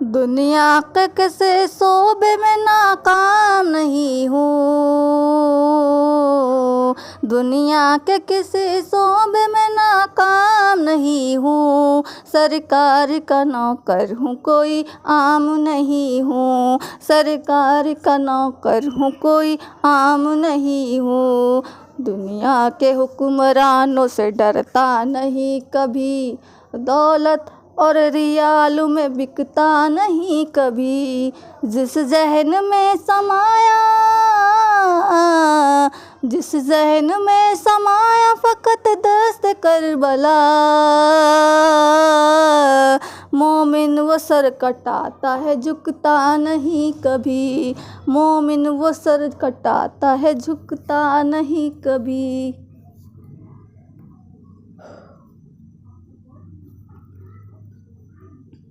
दुनिया के किसी शोबे में नाकाम नहीं हूँ, दुनिया के किसी शोबे में नाकाम नहीं हूँ। सरकार का नौकर हूँ, कोई आम नहीं हूँ। सरकार का नौकर हूँ, कोई आम नहीं हूँ। दुनिया के हुक्मरानों से डरता नहीं कभी, दौलत और रियाल में बिकता नहीं कभी। जिस ज़हन में समाया, जिस ज़हन में समाया फ़कत दस्त करबला, मोमिन वो सर कटाता है झुकता नहीं कभी। मोमिन वो सर कटाता है झुकता नहीं कभी।